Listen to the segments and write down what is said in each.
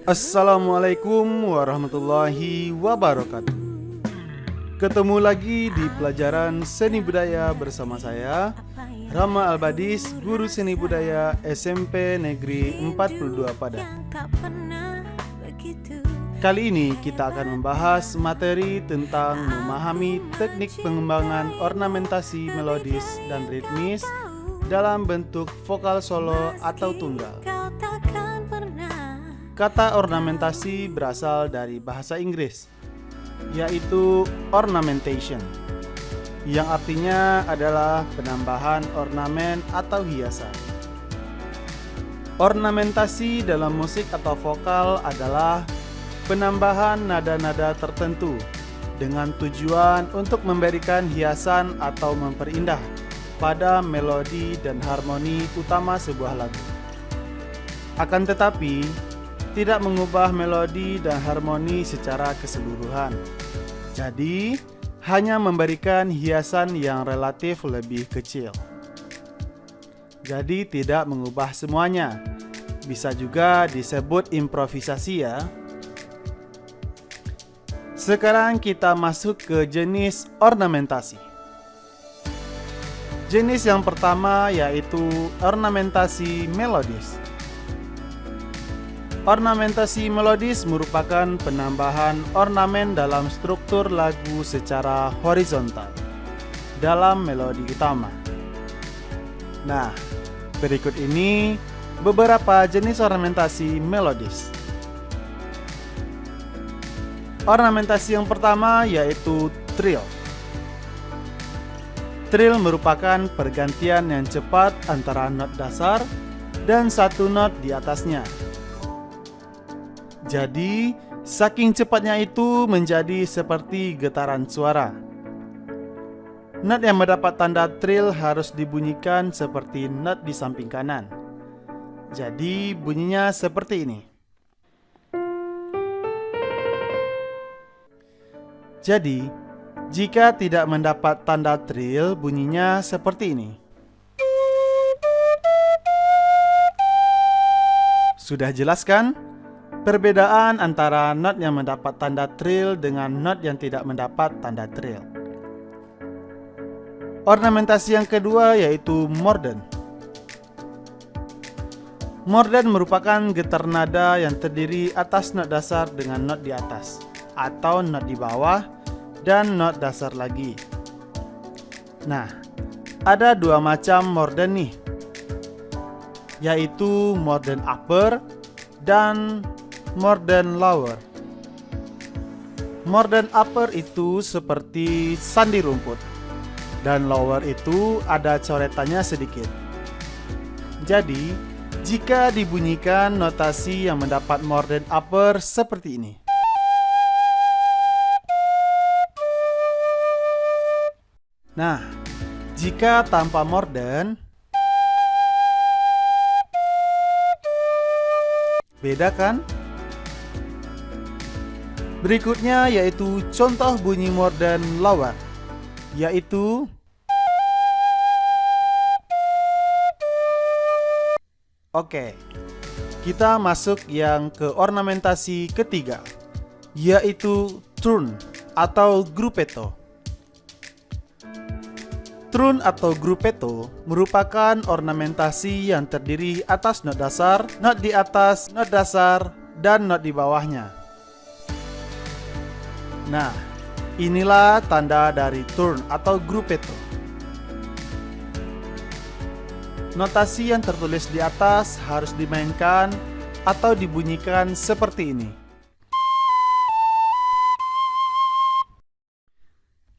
Assalamualaikum warahmatullahi wabarakatuh. Ketemu lagi di pelajaran seni budaya bersama saya, Rama Albadis, guru seni budaya SMP Negeri 42 Padang. Kali ini kita akan membahas materi tentang memahami teknik pengembangan ornamentasi melodis dan ritmis dalam bentuk vokal solo atau tunggal. Kata ornamentasi berasal dari bahasa Inggris, yaitu ornamentation, yang artinya adalah penambahan ornamen atau hiasan. Ornamentasi dalam musik atau vokal adalah penambahan nada-nada tertentu dengan tujuan untuk memberikan hiasan atau memperindah pada melodi dan harmoni utama sebuah lagu. Akan tetapi, tidak mengubah melodi dan harmoni secara keseluruhan. Jadi, hanya memberikan hiasan yang relatif lebih kecil. Jadi, tidak mengubah semuanya. Bisa juga disebut improvisasi ya. Sekarang kita masuk ke jenis ornamentasi. Jenis yang pertama yaitu ornamentasi melodis. Ornamentasi melodis merupakan penambahan ornamen dalam struktur lagu secara horizontal dalam melodi utama. Nah, berikut ini beberapa jenis ornamentasi melodis. Ornamentasi yang pertama yaitu trill. Trill merupakan pergantian yang cepat antara not dasar dan satu not di atasnya. Jadi, saking cepatnya itu menjadi seperti getaran suara. Not yang mendapat tanda trill harus dibunyikan seperti not di samping kanan. Jadi, bunyinya seperti ini. Jadi, jika tidak mendapat tanda trill, bunyinya seperti ini. Sudah jelas kan? Perbedaan antara not yang mendapat tanda trill dengan not yang tidak mendapat tanda trill. Ornamentasi yang kedua yaitu mordent. Mordent merupakan getar nada yang terdiri atas not dasar dengan not di atas, atau not di bawah dan not dasar lagi. Nah, ada dua macam mordent nih, yaitu mordent upper dan mordent lower. Mordent upper itu seperti sandi rumput, dan lower itu ada coretannya sedikit. Jadi, jika dibunyikan notasi yang mendapat mordent upper seperti ini. Nah, jika tanpa mordent, beda kan? Berikutnya yaitu contoh bunyi mordent lower, yaitu Oke, kita masuk yang ke ornamentasi ketiga, yaitu turn atau gruppetto. Turn atau gruppetto merupakan ornamentasi yang terdiri atas not dasar, not di atas, not dasar, dan not di bawahnya. Nah, inilah tanda dari turn atau gruppetto. Notasi yang tertulis di atas harus dimainkan atau dibunyikan seperti ini.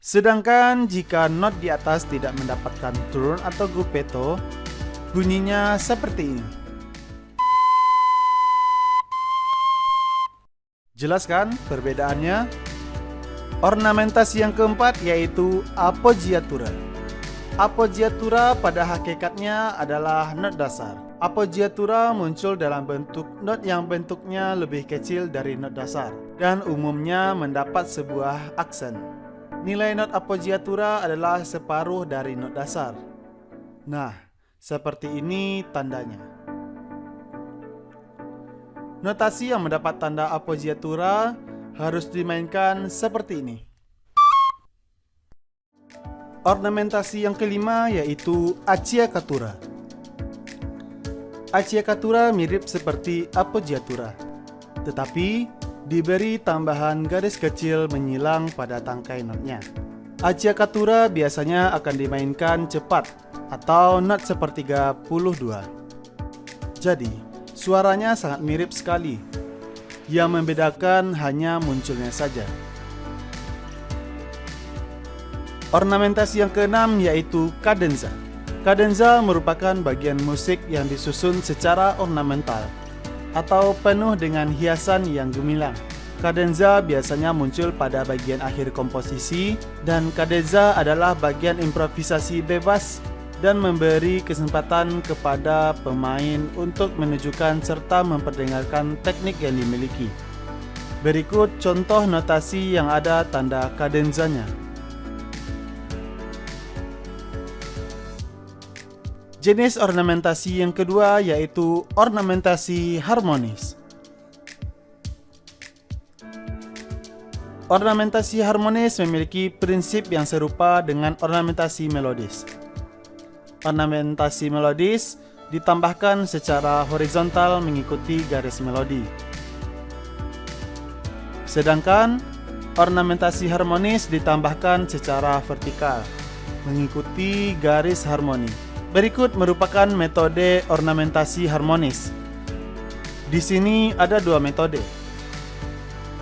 Sedangkan jika not di atas tidak mendapatkan turn atau gruppetto, bunyinya seperti ini. Jelas kan perbedaannya? Ornamentasi yang keempat yaitu appoggiatura. Appoggiatura pada hakikatnya adalah not dasar. Appoggiatura muncul dalam bentuk not yang bentuknya lebih kecil dari not dasar dan umumnya mendapat sebuah aksen. Nilai not appoggiatura adalah separuh dari not dasar. Nah, seperti ini tandanya. Notasi yang mendapat tanda appoggiatura harus dimainkan seperti ini. Ornamentasi yang kelima yaitu acciaccatura. Acciaccatura mirip seperti appoggiatura, tetapi diberi tambahan garis kecil menyilang pada tangkai notnya. Acciaccatura biasanya akan dimainkan cepat atau not sepertiga puluh dua. Jadi, suaranya sangat mirip sekali. Yang membedakan hanya munculnya saja. Ornamentasi yang keenam yaitu cadenza. Cadenza merupakan bagian musik yang disusun secara ornamental atau penuh dengan hiasan yang gemilang. Cadenza biasanya muncul pada bagian akhir komposisi, dan cadenza adalah bagian improvisasi bebas dan memberi kesempatan kepada pemain untuk menunjukkan serta memperdengarkan teknik yang dimiliki. Berikut contoh notasi yang ada tanda kadenzanya. Jenis ornamentasi yang kedua yaitu ornamentasi harmonis. Ornamentasi harmonis memiliki prinsip yang serupa dengan ornamentasi melodis. Ornamentasi melodis ditambahkan secara horizontal mengikuti garis melodi. Sedangkan ornamentasi harmonis ditambahkan secara vertikal mengikuti garis harmoni. Berikut merupakan metode ornamentasi harmonis. Di sini ada dua metode.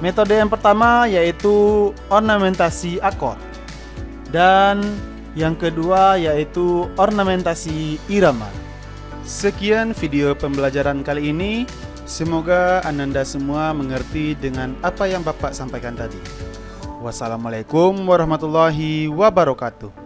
Metode yang pertama yaitu ornamentasi akord, dan yang kedua yaitu ornamentasi irama. Sekian video pembelajaran kali ini. Semoga Ananda semua mengerti dengan apa yang Bapak sampaikan tadi. Wassalamualaikum warahmatullahi wabarakatuh.